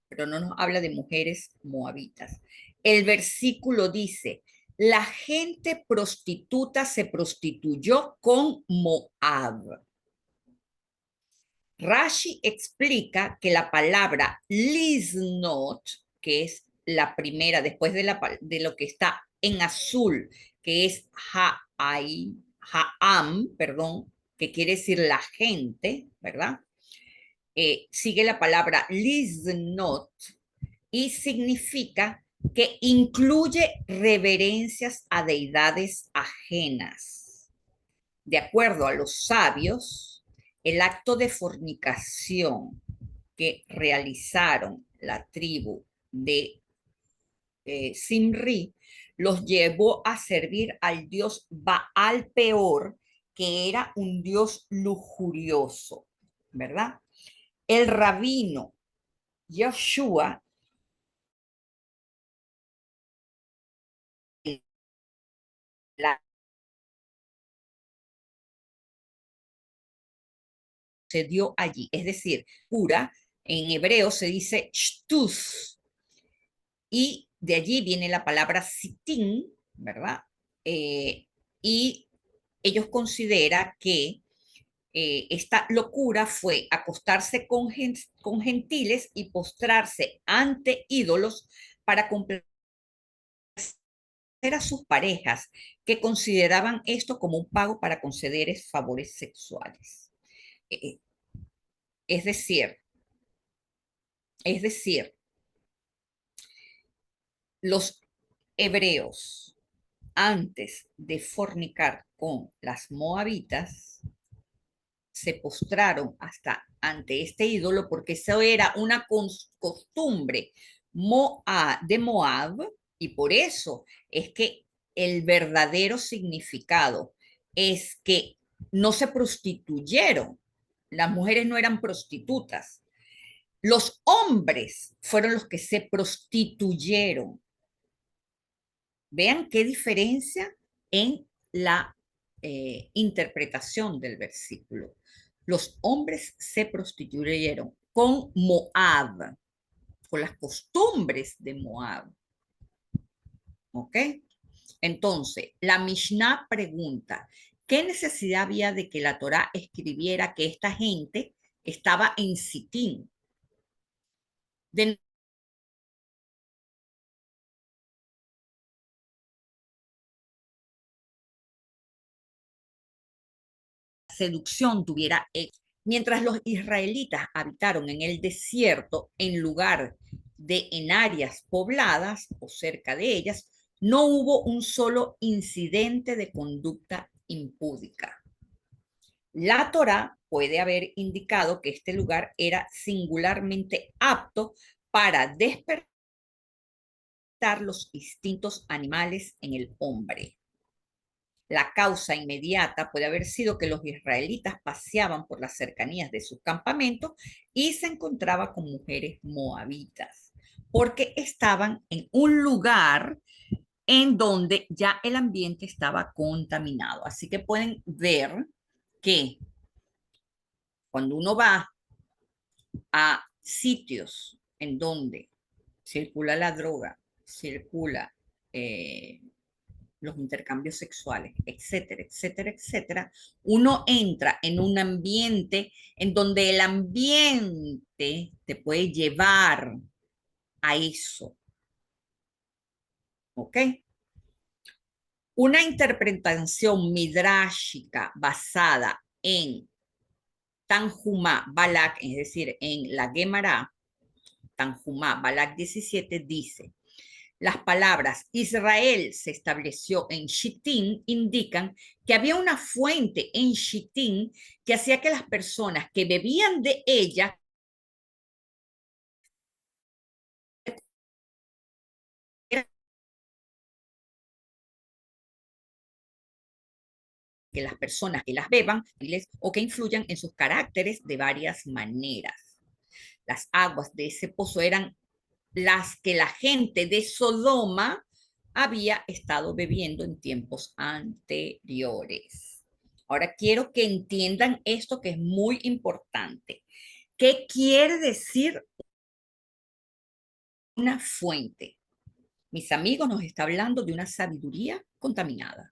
pero no nos habla de mujeres moabitas. El versículo dice: la gente prostituta se prostituyó con Moab. Rashi explica que la palabra liznot, que es la primera después de lo que está en azul, que es ha'am, perdón, que quiere decir la gente, ¿verdad? Sigue la palabra liznot y significa que incluye reverencias a deidades ajenas. De acuerdo a los sabios, el acto de fornicación que realizaron la tribu de Simri los llevó a servir al dios Baal Peor, que era un dios lujurioso, ¿verdad? El rabino Yoshua la se dio allí, es decir, pura, en hebreo se dice shtus, y de allí viene la palabra sitín, ¿verdad? Y ellos consideran que esta locura fue acostarse con gentiles y postrarse ante ídolos para complacer a sus parejas, que consideraban esto como un pago para conceder favores sexuales. Eh, es decir, es decir, los hebreos, antes de fornicar con las moabitas, se postraron hasta ante este ídolo porque eso era una costumbre de Moab, y por eso es que el verdadero significado es que no se prostituyeron, las mujeres no eran prostitutas, los hombres fueron los que se prostituyeron. Vean qué diferencia en la interpretación del versículo. Los hombres se prostituyeron con Moab, con las costumbres de Moab. ¿Ok? Entonces, la Mishnah pregunta: ¿qué necesidad había de que la Torá escribiera que esta gente estaba en Sitín? De seducción tuviera éxito. Mientras los israelitas habitaron en el desierto, en lugar de en áreas pobladas o cerca de ellas, no hubo un solo incidente de conducta impúdica. La Torá puede haber indicado que este lugar era singularmente apto para despertar los instintos animales en el hombre. La causa inmediata puede haber sido que los israelitas paseaban por las cercanías de sus campamentos y se encontraban con mujeres moabitas, porque estaban en un lugar en donde ya el ambiente estaba contaminado. Así que pueden ver que cuando uno va a sitios en donde circula la droga, circula los intercambios sexuales, etcétera, etcétera, etcétera, uno entra en un ambiente en donde el ambiente te puede llevar a eso, ¿ok? Una interpretación midrashica basada en Tanjumá Balak, es decir, en la Gemara, Tanjumá Balak 17 dice: las palabras Israel se estableció en Shittim indican que había una fuente en Shittim que hacía que las personas que bebían de ella que las personas que las beban o que influyan en sus caracteres de varias maneras. Las aguas de ese pozo eran las que la gente de Sodoma había estado bebiendo en tiempos anteriores. Ahora quiero que entiendan esto que es muy importante. ¿Qué quiere decir una fuente? Mis amigos, nos está hablando de una sabiduría contaminada.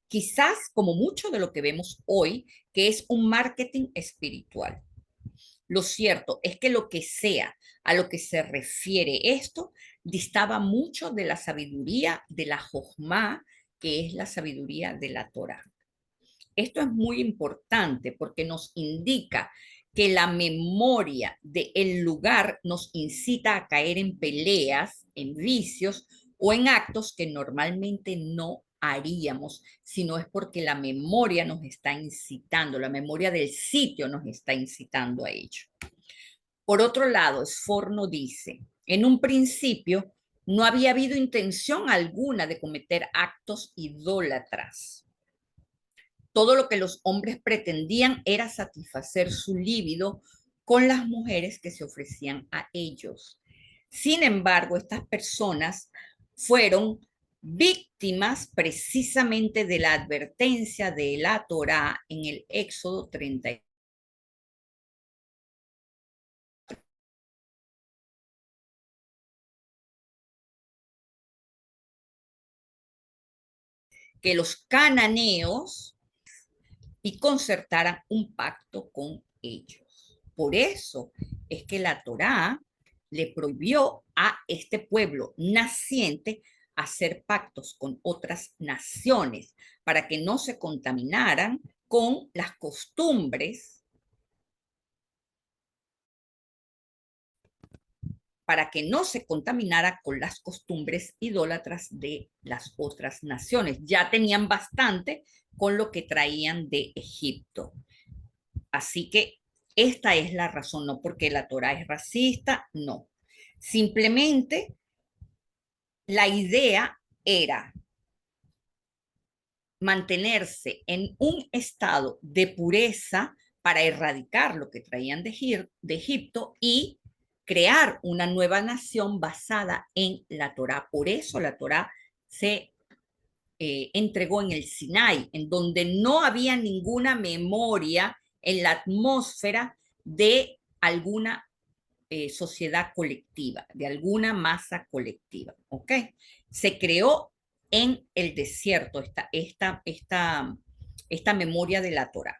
Quizás como mucho de lo que vemos hoy, que es un marketing espiritual. Lo cierto es que lo que sea a lo que se refiere esto distaba mucho de la sabiduría de la Jojma, que es la sabiduría de la Torah. Esto es muy importante porque nos indica que la memoria del lugar nos incita a caer en peleas, en vicios o en actos que normalmente no haríamos, sino es porque la memoria nos está incitando, la memoria del sitio nos está incitando a ello. Por otro lado, Sforno dice, en un principio no había habido intención alguna de cometer actos idólatras. Todo lo que los hombres pretendían era satisfacer su líbido con las mujeres que se ofrecían a ellos. Sin embargo, estas personas fueron víctimas precisamente de la advertencia de la Torá en el Éxodo 30, que los cananeos y concertaran un pacto con ellos. Por eso es que la Torá le prohibió a este pueblo naciente hacer pactos con otras naciones para que no se contaminaran con las costumbres, para que no se contaminara con las costumbres idólatras de las otras naciones. Ya tenían bastante con lo que traían de Egipto. Así que esta es la razón, no porque la Torah es racista, no. Simplemente la idea era mantenerse en un estado de pureza para erradicar lo que traían de Egipto y crear una nueva nación basada en la Torá. Por eso la Torá se entregó en el Sinai, en donde no había ninguna memoria en la atmósfera de alguna sociedad colectiva, de alguna masa colectiva, ¿ok? Se creó en el desierto esta memoria de la Torah.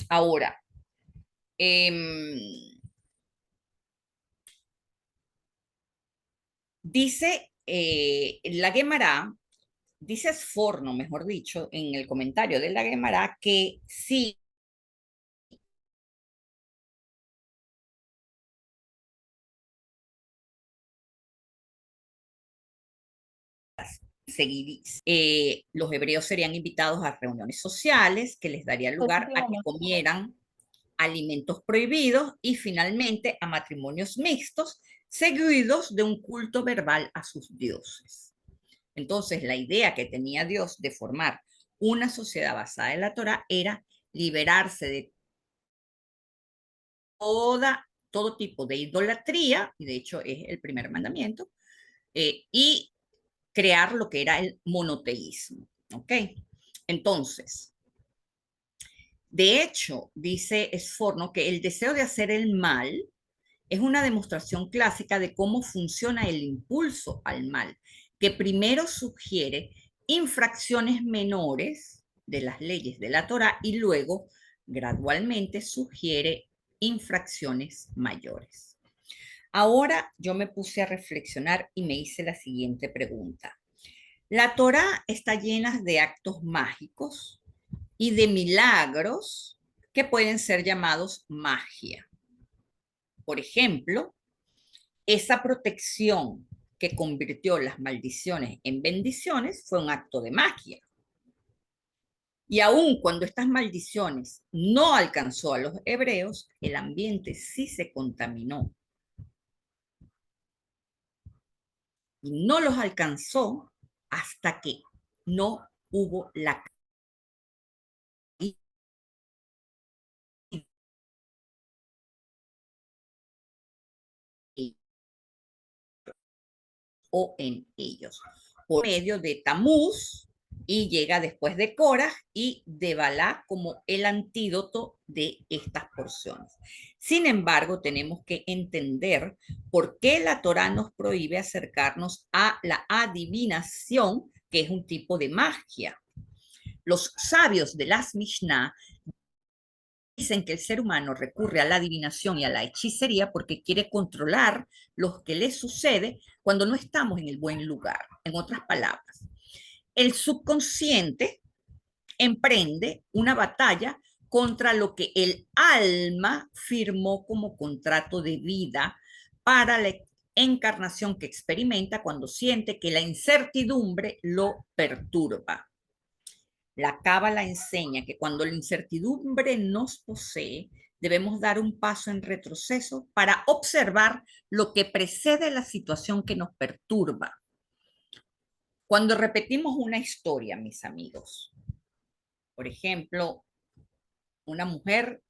Ahora, dice la Gemara, dice Sforno, mejor dicho, en el comentario de la Gemara, que sí, los hebreos serían invitados a reuniones sociales que les daría lugar a que comieran alimentos prohibidos y finalmente a matrimonios mixtos seguidos de un culto verbal a sus dioses. Entonces, la idea que tenía Dios de formar una sociedad basada en la Torá era liberarse de todo tipo de idolatría, y de hecho es el primer mandamiento, y crear lo que era el monoteísmo. ¿Ok? Entonces, de hecho, dice Sforno que el deseo de hacer el mal es una demostración clásica de cómo funciona el impulso al mal, que primero sugiere infracciones menores de las leyes de la Torá y luego gradualmente sugiere infracciones mayores. Ahora yo me puse a reflexionar y me hice la siguiente pregunta. La Torá está llena de actos mágicos y de milagros que pueden ser llamados magia. Por ejemplo, esa protección que convirtió las maldiciones en bendiciones fue un acto de magia. Y aun cuando estas maldiciones no alcanzó a los hebreos, el ambiente sí se contaminó. Y no los alcanzó hasta que no hubo la o en ellos, por medio de Tamuz, y llega después de Coraj y de Balá como el antídoto de estas porciones. Sin embargo, tenemos que entender por qué la Torá nos prohíbe acercarnos a la adivinación, que es un tipo de magia. Los sabios de las Mishnah dicen que el ser humano recurre a la adivinación y a la hechicería porque quiere controlar lo que le sucede cuando no estamos en el buen lugar. En otras palabras, el subconsciente emprende una batalla contra lo que el alma firmó como contrato de vida para la encarnación que experimenta cuando siente que la incertidumbre lo perturba. La Cábala enseña que cuando la incertidumbre nos posee, debemos dar un paso en retroceso para observar lo que precede la situación que nos perturba. Cuando repetimos una historia, mis amigos, por ejemplo, una mujer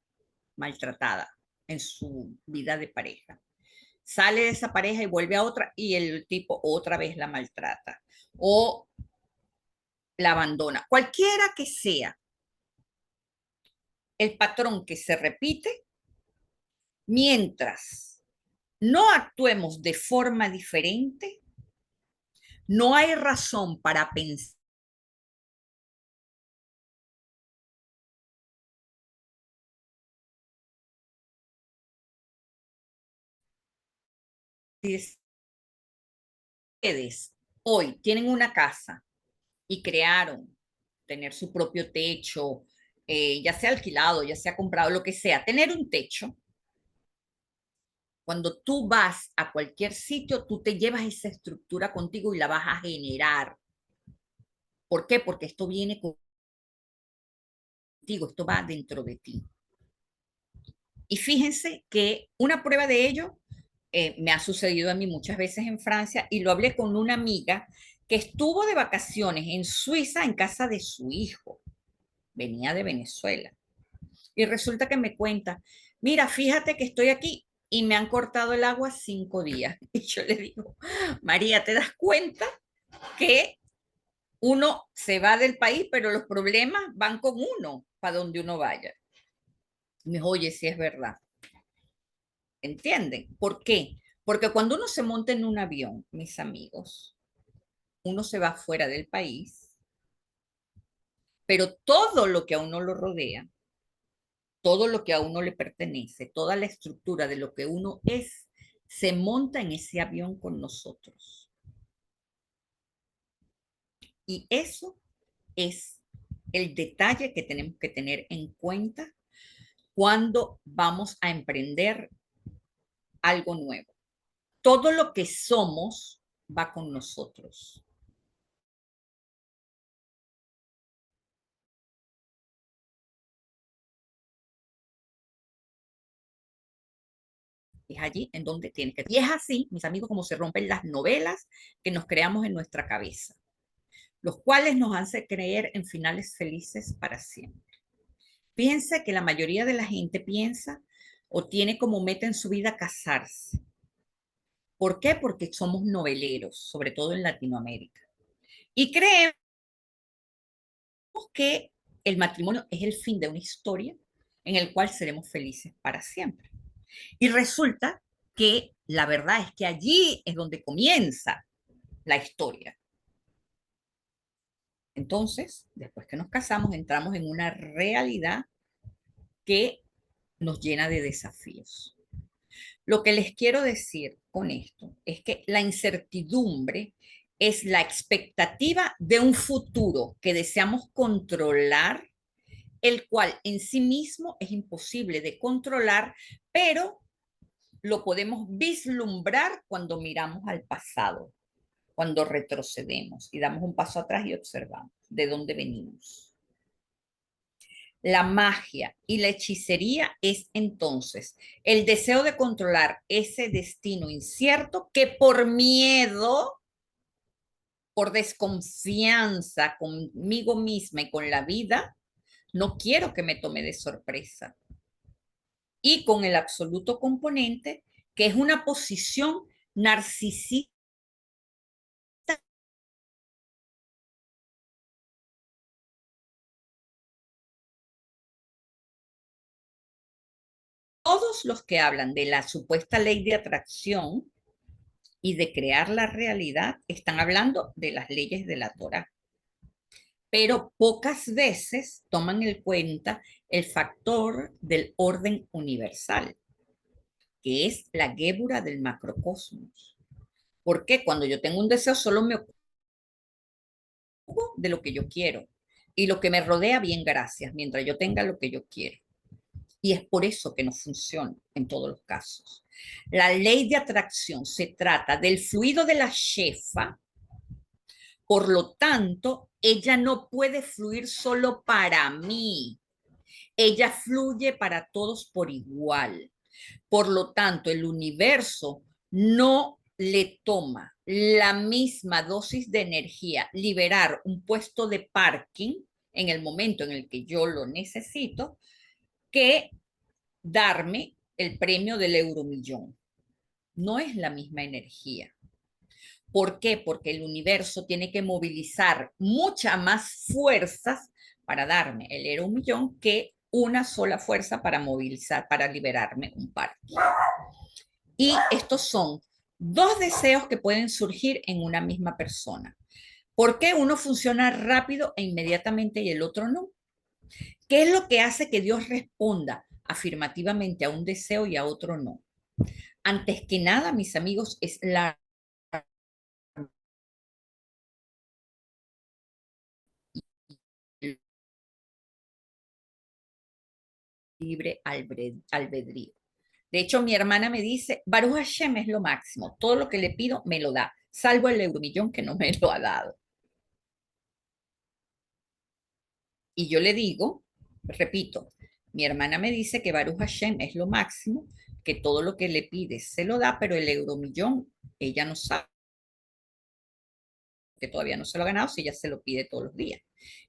maltratada en su vida de pareja, sale de esa pareja y vuelve a otra y el tipo otra vez la maltrata o la abandona, cualquiera que sea el patrón que se repite, mientras no actuemos de forma diferente, no hay razón para pensar si ustedes hoy tienen una casa y crearon tener su propio techo, ya sea alquilado, ya sea comprado, lo que sea, tener un techo. Cuando tú vas a cualquier sitio, tú te llevas esa estructura contigo y la vas a generar. ¿Por qué? Porque esto viene contigo, esto va dentro de ti. Y fíjense que una prueba de ello me ha sucedido a mí muchas veces en Francia y lo hablé con una amiga que estuvo de vacaciones en Suiza en casa de su hijo. Venía de Venezuela. Y resulta que me cuenta, mira, fíjate que estoy aquí y me han cortado el agua 5 días. Y yo le digo, María, ¿te das cuenta que uno se va del país, pero los problemas van con uno para donde uno vaya? Y me dijo, oye, sí es verdad. ¿Entienden? ¿Por qué? Porque cuando uno se monta en un avión, mis amigos, uno se va fuera del país, pero todo lo que a uno lo rodea, todo lo que a uno le pertenece, toda la estructura de lo que uno es, se monta en ese avión con nosotros. Y eso es el detalle que tenemos que tener en cuenta cuando vamos a emprender algo nuevo. Todo lo que somos va con nosotros. es allí en donde tiene que. Y es así, mis amigos, como se rompen las novelas que nos creamos en nuestra cabeza, los cuales nos hacen creer en finales felices para siempre. Piensa que la mayoría de la gente piensa o tiene como meta en su vida casarse. ¿Por qué? Porque somos noveleros, sobre todo en Latinoamérica. Y creemos que el matrimonio es el fin de una historia en el cual seremos felices para siempre. Y resulta que la verdad es que allí es donde comienza la historia. Entonces, después que nos casamos, entramos en una realidad que nos llena de desafíos. Lo que les quiero decir con esto es que la incertidumbre es la expectativa de un futuro que deseamos controlar, el cual en sí mismo es imposible de controlar, pero lo podemos vislumbrar cuando miramos al pasado, cuando retrocedemos y damos un paso atrás y observamos de dónde venimos. La magia y la hechicería es entonces el deseo de controlar ese destino incierto que por miedo, por desconfianza conmigo misma y con la vida, no quiero que me tome de sorpresa. Y con el absoluto componente, que es una posición narcisista. Todos los que hablan de la supuesta ley de atracción y de crear la realidad están hablando de las leyes de la Torah, pero pocas veces toman en cuenta el factor del orden universal, que es la gébura del macrocosmos. Porque cuando yo tengo un deseo solo me ocupo de lo que yo quiero y lo que me rodea, bien, gracias, mientras yo tenga lo que yo quiero. Y es por eso que no funciona en todos los casos. La ley de atracción se trata del fluido de la shefa, por lo tanto, ella no puede fluir solo para mí, ella fluye para todos por igual. Por lo tanto, el universo no le toma la misma dosis de energía liberar un puesto de parking en el momento en el que yo lo necesito que darme el premio del euromillón. No es la misma energía. ¿Por qué? Porque el universo tiene que movilizar muchas más fuerzas para darme el euromillón que una sola fuerza para movilizar, para liberarme un parque. Y estos son dos deseos que pueden surgir en una misma persona. ¿Por qué uno funciona rápido e inmediatamente y el otro no? ¿Qué es lo que hace que Dios responda afirmativamente a un deseo y a otro no? Antes que nada, mis amigos, es la libre albedrío. De hecho, mi hermana me dice, Baruch Hashem es lo máximo, todo lo que le pido me lo da, salvo el euromillón que no me lo ha dado. Y yo le digo, repito, mi hermana me dice que Baruch Hashem es lo máximo, que todo lo que le pide se lo da, pero el euromillón ella no sabe, que todavía no se lo ha ganado si ella se lo pide todos los días.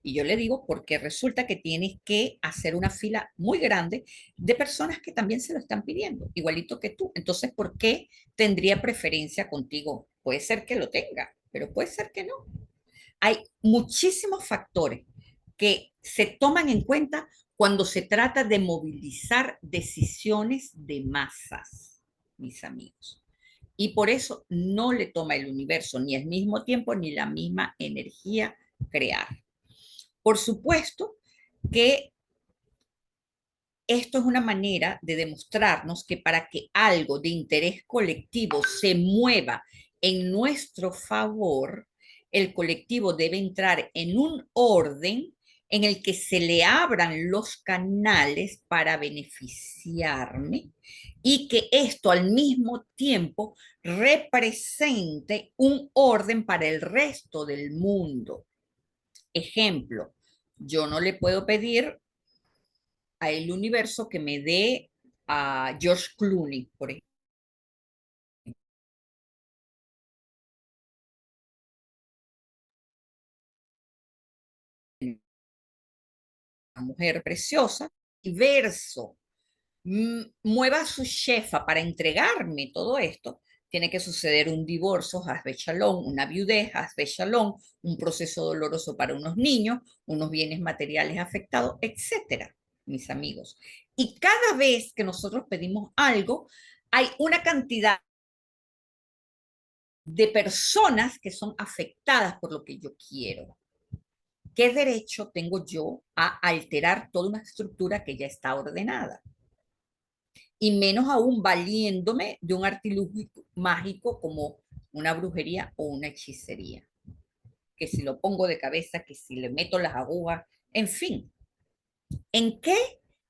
Y yo le digo, porque resulta que tienes que hacer una fila muy grande de personas que también se lo están pidiendo, igualito que tú. Entonces, ¿por qué tendría preferencia contigo? Puede ser que lo tenga, pero puede ser que no. Hay muchísimos factores que se toman en cuenta cuando se trata de movilizar decisiones de masas, mis amigos. Y por eso no le toma el universo ni el mismo tiempo ni la misma energía crear. Por supuesto que esto es una manera de demostrarnos que para que algo de interés colectivo se mueva en nuestro favor, el colectivo debe entrar en un orden en el que se le abran los canales para beneficiarme y que esto al mismo tiempo represente un orden para el resto del mundo. Ejemplo, yo no le puedo pedir a el universo que me dé a George Clooney, por ejemplo. mujer preciosa, y verso mueva a su jefa para entregarme todo esto, tiene que suceder un divorcio, hasbe shalom, una viudez, hasbe shalom, un proceso doloroso para unos niños, unos bienes materiales afectados, etcétera, mis amigos. Y cada vez que nosotros pedimos algo, hay una cantidad de personas que son afectadas por lo que yo quiero. ¿Qué derecho tengo yo a alterar toda una estructura que ya está ordenada? Y menos aún valiéndome de un artilugio mágico como una brujería o una hechicería. Que si lo pongo de cabeza, que si le meto las agujas, en fin. ¿En qué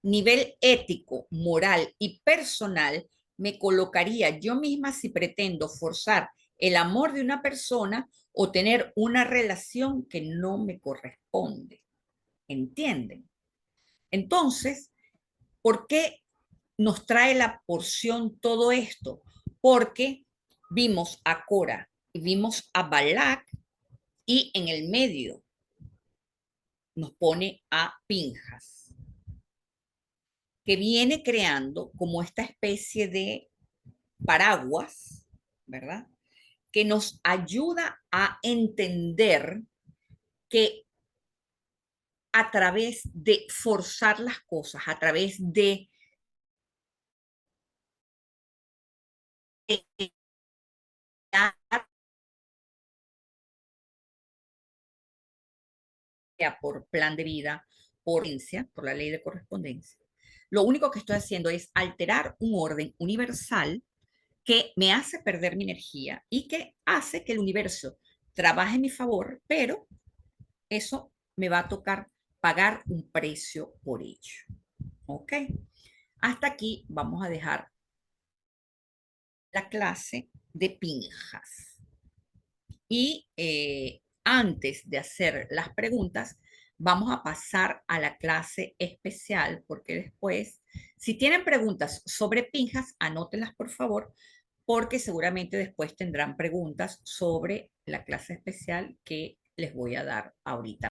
nivel ético, moral y personal me colocaría yo misma si pretendo forzar el amor de una persona o tener una relación que no me corresponde? ¿Entienden? Entonces, ¿por qué nos trae la porción todo esto? Porque vimos a Cora y vimos a Balak y en el medio nos pone a Pinjas, que viene creando como esta especie de paraguas, ¿verdad? Que nos ayuda a entender que a través de forzar las cosas, a través de por plan de vida, por la ley de correspondencia, lo único que estoy haciendo es alterar un orden universal que me hace perder mi energía y que hace que el universo trabaje en mi favor, pero eso me va a tocar pagar un precio por ello. ¿Ok? Hasta aquí vamos a dejar la clase de Pinjas. Y antes de hacer las preguntas, vamos a pasar a la clase especial, porque después, si tienen preguntas sobre Pinjas, anótenlas por favor, porque seguramente después tendrán preguntas sobre la clase especial que les voy a dar ahorita.